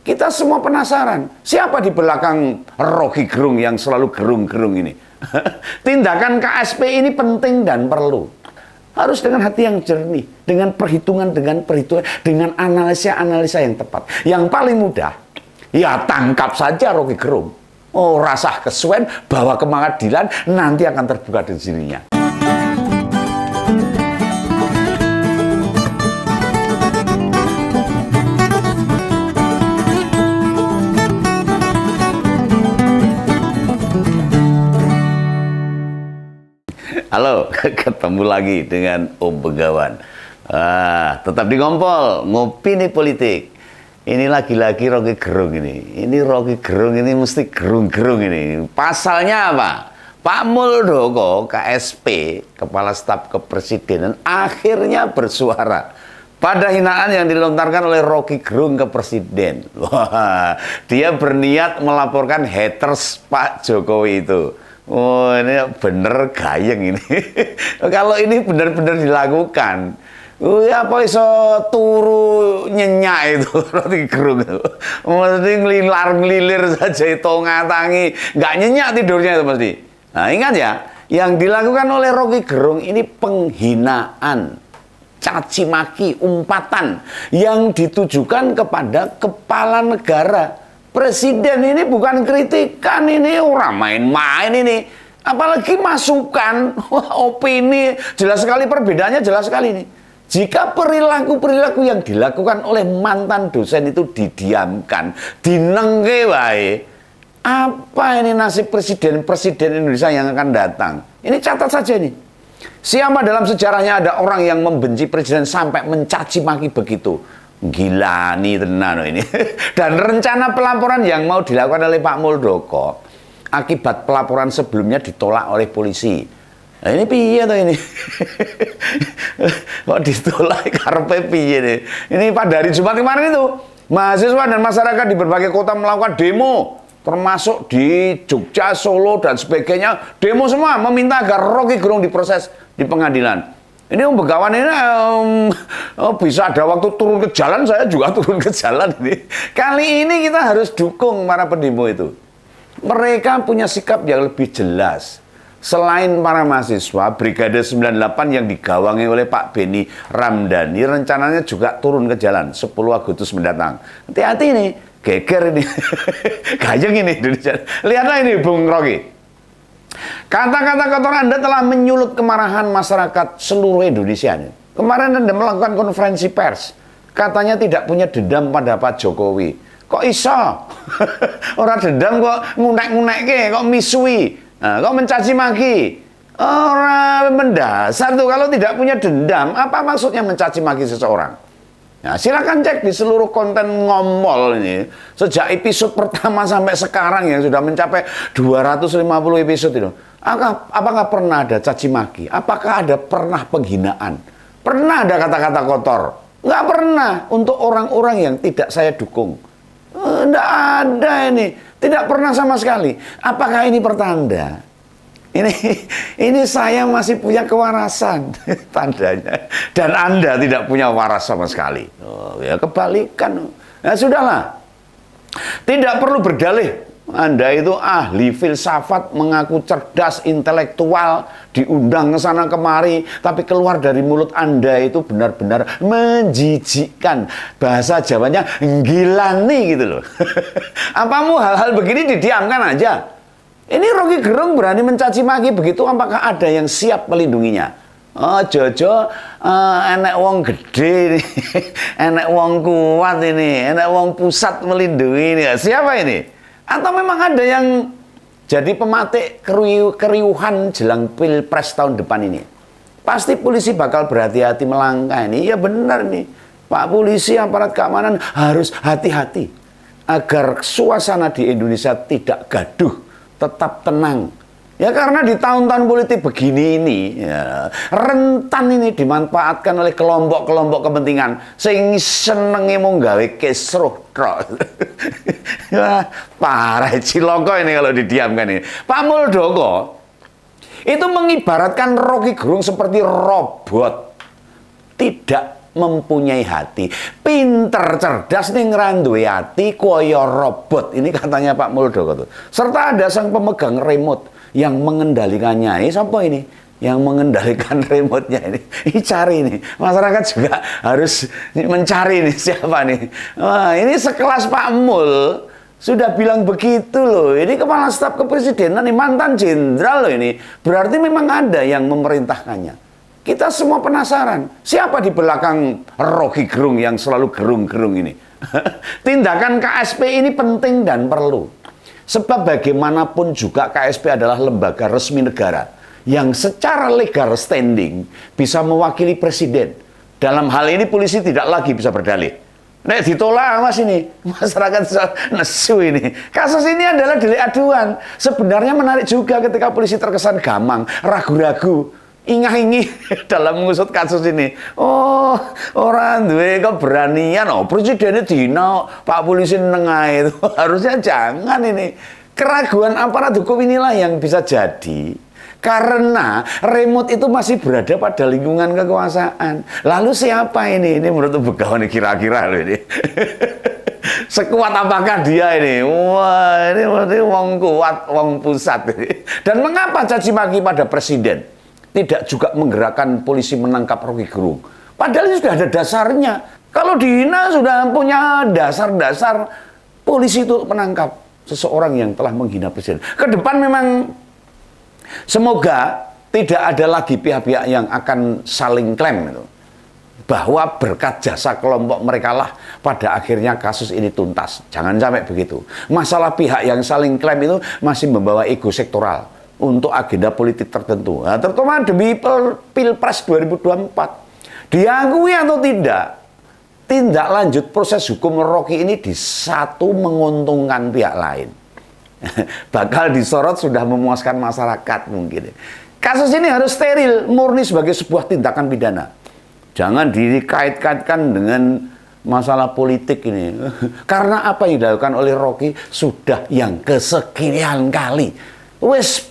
Kita semua penasaran, siapa di belakang Rocky Gerung yang selalu gerung-gerung ini? Tindakan KSP ini penting dan perlu. Harus dengan hati yang jernih, dengan perhitungan, dengan analisa-analisa yang tepat. Yang paling mudah, ya tangkap saja Rocky Gerung. Oh, rasa kesuwen, bawa ke pengadilan, nanti akan terbuka di sininya. Halo, ketemu lagi dengan Om Begawan. Tetap di Ngompol, ngopi nih politik. Ini lagi-lagi Rocky Gerung ini. Ini Rocky Gerung ini mesti gerung-gerung ini. Pasalnya apa? Pak Muldoko, KSP, Kepala Staf Kepresidenan, akhirnya bersuara pada hinaan yang dilontarkan oleh Rocky Gerung ke Presiden. Wah, dia berniat melaporkan haters Pak Jokowi itu. Oh, ini bener gayeng ini. Kalau ini benar-benar dilakukan, ya apa iso turu nyenyak itu Rocky Gerung itu. Mesti ngelilar-ngelilir saja itu ngatangi, nggak nyenyak tidurnya itu mesti. Nah, ingat ya, yang dilakukan oleh Rocky Gerung ini penghinaan, caci maki, umpatan yang ditujukan kepada kepala negara. Presiden ini bukan kritikan, ini orang main-main ini. Apalagi masukan, opini, jelas sekali perbedaannya, jelas sekali ini. Jika perilaku-perilaku yang dilakukan oleh mantan dosen itu didiamkan, dinengke wae, apa ini nasib presiden-presiden Indonesia yang akan datang? Ini catat saja nih. Siapa dalam sejarahnya ada orang yang membenci presiden sampai mencaci maki begitu? Gila nih tenan ini. Dan rencana pelaporan yang mau dilakukan oleh Pak Muldoko akibat pelaporan sebelumnya ditolak oleh polisi. Nah, ini piye tuh ini? Kok ditolak karepe piye nih? Ini pada hari Jumat kemarin itu mahasiswa dan masyarakat di berbagai kota melakukan demo, termasuk di Jogja, Solo dan sebagainya. Demo semua meminta agar Rocky Gerung diproses di pengadilan. Ini Om Begawan ini bisa ada waktu turun ke jalan, saya juga turun ke jalan ini. Kali ini kita harus dukung para pendemo itu. Mereka punya sikap yang lebih jelas. Selain para mahasiswa, Brigade 98 yang digawangi oleh Pak Beni Ramdhani rencananya juga turun ke jalan 10 Agustus mendatang. Hati-hati ini, geger ini. Gayeng ini Indonesia. Lihatlah ini Bung Rocky. Kata-kata kotor Anda telah menyulut kemarahan masyarakat seluruh Indonesia. Kemarin Anda melakukan konferensi pers, katanya tidak punya dendam pada Pak Jokowi. Kok iso? Orang dendam kok ngunek-ngunek kok misui, kok mencaci maki. Orang mendasar tuh kalau tidak punya dendam, apa maksudnya mencaci maki seseorang? Nah, silakan cek di seluruh konten Ngompol ini. Sejak episode pertama sampai sekarang yang sudah mencapai 250 episode itu. Apakah pernah ada caci maki? Apakah ada pernah penghinaan? Pernah ada kata-kata kotor? Nggak pernah untuk orang-orang yang tidak saya dukung. Nggak ada ini. Tidak pernah sama sekali. Apakah ini pertanda? Ini saya masih punya kewarasan tandanya, dan Anda tidak punya waras sama sekali. Oh, ya kebalikan. Nah, sudahlah, tidak perlu berdalih. Anda itu ahli filsafat, mengaku cerdas, intelektual, diundang ke sana kemari, tapi keluar dari mulut Anda itu benar-benar menjijikkan. Bahasa Jawanya gilani gitu loh. Apamu hal-hal begini didiamkan aja? Ini Rocky Gerung berani mencaci maki begitu, apakah ada yang siap melindunginya? Oh, Jojo, enek wong gede nih, enek wong kuat ini, enek wong pusat melindungi ini. Siapa ini? Atau memang ada yang jadi pematik keriuhan jelang Pilpres tahun depan ini? Pasti polisi bakal berhati-hati melangkah ini. Ya benar nih, Pak Polisi, aparat keamanan harus hati-hati agar suasana di Indonesia tidak gaduh, tetap tenang. Ya karena di tahun-tahun politik begini ini, ya, rentan ini dimanfaatkan oleh kelompok-kelompok kepentingan sing senenge mau gawe kisruh tok. Ya, parah ciloko ini kalau didiamkan ini. Pak Muldoko itu mengibaratkan Rocky Gerung seperti robot, tidak mempunyai hati. Pinter, cerdas nih ngeranduwe hati koyo robot. Ini katanya Pak Muldoko tuh. Serta ada sang pemegang remote yang mengendalikannya. Ini siapa ini? Yang mengendalikan remote-nya ini. Ini cari nih. Masyarakat juga harus mencari nih siapa nih. Wah, ini sekelas Pak Mul sudah bilang begitu loh. Ini kepala staf kepresidenan nih, mantan jenderal loh ini. Berarti memang ada yang memerintahkannya. Kita semua penasaran, siapa di belakang Rocky Gerung yang selalu gerung-gerung ini? Tindakan KSP ini penting dan perlu. Sebab bagaimanapun juga KSP adalah lembaga resmi negara yang secara legal standing bisa mewakili presiden. Dalam hal ini polisi tidak lagi bisa berdalih. Nek ditolak mas ini, masyarakat nesu ini. Kasus ini adalah delik aduan. Sebenarnya menarik juga ketika polisi terkesan gamang, ragu-ragu, ingah-ingih dalam mengusut kasus ini. Oh, orang duwe keberanian, oh presidennya dino, Pak polisi nengah itu. Harusnya jangan ini. Keraguan aparat hukum inilah yang bisa jadi karena remote itu masih berada pada lingkungan kekuasaan. Lalu siapa ini? Ini menurut Begawan kira-kira loh ini. Sekuat apakah dia ini? Wah, ini berarti wong kuat, wong pusat. Dan mengapa caci maki pada presiden tidak juga menggerakkan polisi menangkap Rocky Gerung? Padahal ini sudah ada dasarnya. Kalau dihina sudah punya dasar-dasar polisi itu menangkap seseorang yang telah menghina presiden. Ke depan memang semoga tidak ada lagi pihak-pihak yang akan saling klaim itu, bahwa berkat jasa kelompok mereka lah pada akhirnya kasus ini tuntas. Jangan sampai begitu. Masalah pihak yang saling klaim itu masih membawa ego sektoral untuk agenda politik tertentu. Nah, terutama demi Pilpres 2024. Diakui atau tidak, tindak lanjut proses hukum Rocky ini di satu menguntungkan pihak lain. Bakal disorot sudah memuaskan masyarakat mungkin. Kasus ini harus steril, murni sebagai sebuah tindakan pidana. Jangan dikait-kaitkan dengan masalah politik ini. Karena apa yang dilakukan oleh Rocky sudah yang kesekian kali. Wes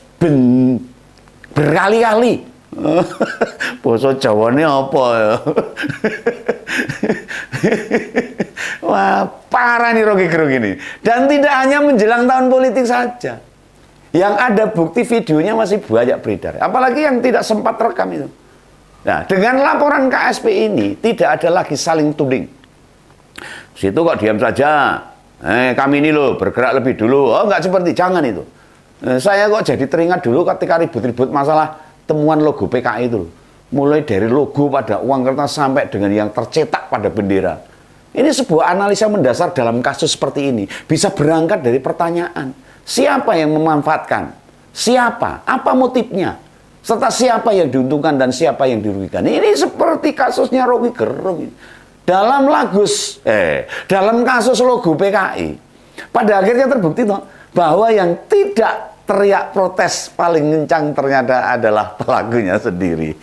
berkali-kali. Basa Jawane apa ya? Wah, parah nih Rocky Gerung ini. Dan tidak hanya menjelang tahun politik saja. Yang ada bukti videonya masih banyak beredar. Apalagi yang tidak sempat rekam itu. Nah, dengan laporan KSP ini tidak ada lagi saling tuding. Situ kok diam saja. Kami ini loh bergerak lebih dulu. Oh, enggak seperti, jangan itu. Saya kok jadi teringat dulu ketika ribut-ribut masalah temuan logo PKI itu. Mulai dari logo pada uang kertas sampai dengan yang tercetak pada bendera. Ini sebuah analisa mendasar dalam kasus seperti ini. Bisa berangkat dari pertanyaan. Siapa yang memanfaatkan? Siapa? Apa motifnya? Serta siapa yang diuntungkan dan siapa yang dirugikan. Ini seperti kasusnya Rocky Gerung. Dalam dalam kasus logo PKI. Pada akhirnya terbukti bahwa yang tidak teriak protes paling kencang ternyata adalah pelakunya sendiri.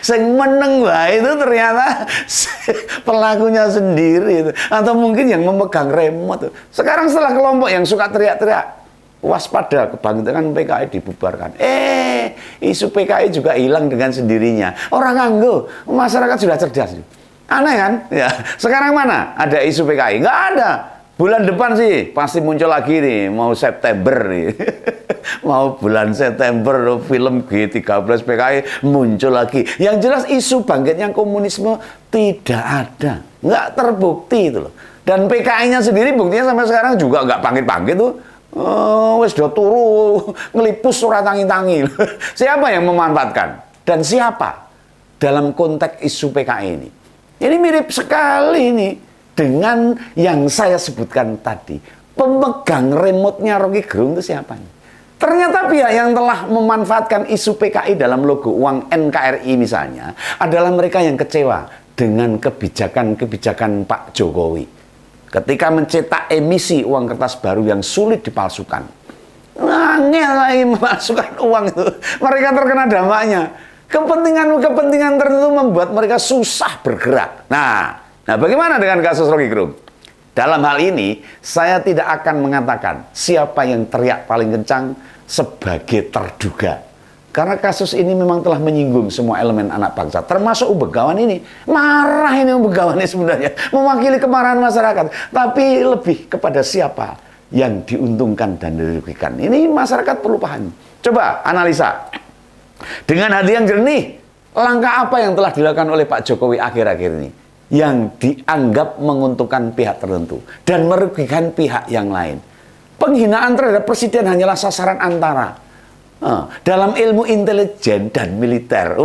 Yang meneng itu ternyata pelakunya sendiri. Atau mungkin yang memegang remote. Sekarang setelah kelompok yang suka teriak-teriak, waspada, kebangkitan PKI dibubarkan. Isu PKI juga hilang dengan sendirinya. Orang nganggo, masyarakat sudah cerdas. Aneh kan? Ya. Sekarang mana ada isu PKI? Nggak ada. Bulan depan sih pasti muncul lagi nih, mau September nih. Mau bulan September film G13 PKI muncul lagi. Yang jelas isu bangkitnya komunisme tidak ada. Nggak terbukti itu loh. Dan PKI-nya sendiri buktinya sampai sekarang juga nggak bangkit-bangkit tuh. Wes do turu ngelipus surat tangi-tangi. Siapa yang memanfaatkan? Dan siapa dalam konteks isu PKI ini? Ini mirip sekali ini dengan yang saya sebutkan tadi. Pemegang remote-nya Rocky Gerung itu siapa? Ternyata pihak yang telah memanfaatkan isu PKI dalam logo uang NKRI misalnya adalah mereka yang kecewa dengan kebijakan-kebijakan Pak Jokowi. Ketika mencetak emisi uang kertas baru yang sulit dipalsukan. Angel lagi memasukkan uang itu. Mereka terkena dampaknya. Kepentingan-kepentingan tertentu membuat mereka susah bergerak. Nah, bagaimana dengan kasus Rocky Gerung? Dalam hal ini, saya tidak akan mengatakan siapa yang teriak paling kencang sebagai terduga. karena kasus ini memang telah menyinggung semua elemen anak bangsa, termasuk Begawan ini. Marah ini Begawan ini sebenarnya, mewakili kemarahan masyarakat. Tapi lebih kepada siapa yang diuntungkan dan dirugikan. Ini masyarakat perlu pahami. Coba analisa. Dengan hati yang jernih, langkah apa yang telah dilakukan oleh Pak Jokowi akhir-akhir ini? Yang dianggap menguntungkan pihak tertentu dan merugikan pihak yang lain. Penghinaan terhadap presiden hanyalah sasaran antara. Dalam ilmu intelijen dan militer,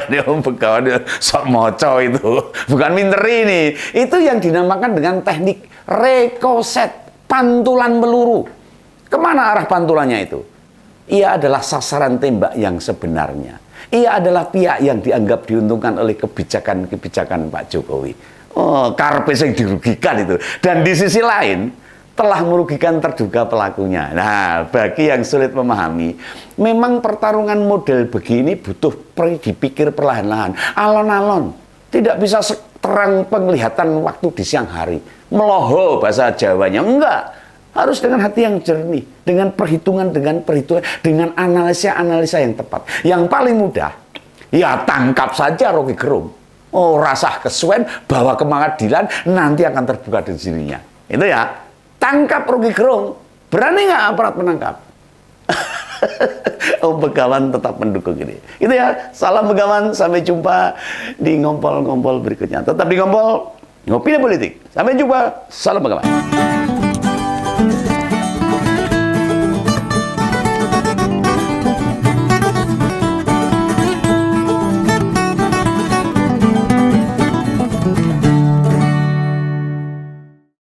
ini Begawan sok moco itu, bukan minter ini. Itu yang dinamakan dengan teknik rekoset, pantulan peluru. Kemana arah pantulannya itu? Ia adalah sasaran tembak yang sebenarnya. Ia adalah pihak yang dianggap diuntungkan oleh kebijakan-kebijakan Pak Jokowi. Karpet yang dirugikan itu. Dan di sisi lain, telah merugikan terduga pelakunya. Nah, bagi yang sulit memahami, memang pertarungan model begini butuh dipikir perlahan-lahan, alon-alon. Tidak bisa terang penglihatan waktu di siang hari. Meloho bahasa Jawanya, enggak. Harus dengan hati yang jernih, dengan perhitungan, dengan analisa-analisa yang tepat. Yang paling mudah, ya tangkap saja Rocky Gerung. Rasah kesuwen, bawa ke pengadilan, nanti akan terbuka di sininya. Itu ya. Tangkap Rocky Gerung. Berani nggak aparat menangkap? Begawan tetap mendukung ini. Itu ya. Salam Begawan. Sampai jumpa di ngompol-ngompol berikutnya. Tetap di ngompol. Ngopi politik. Sampai jumpa. Salam Begawan.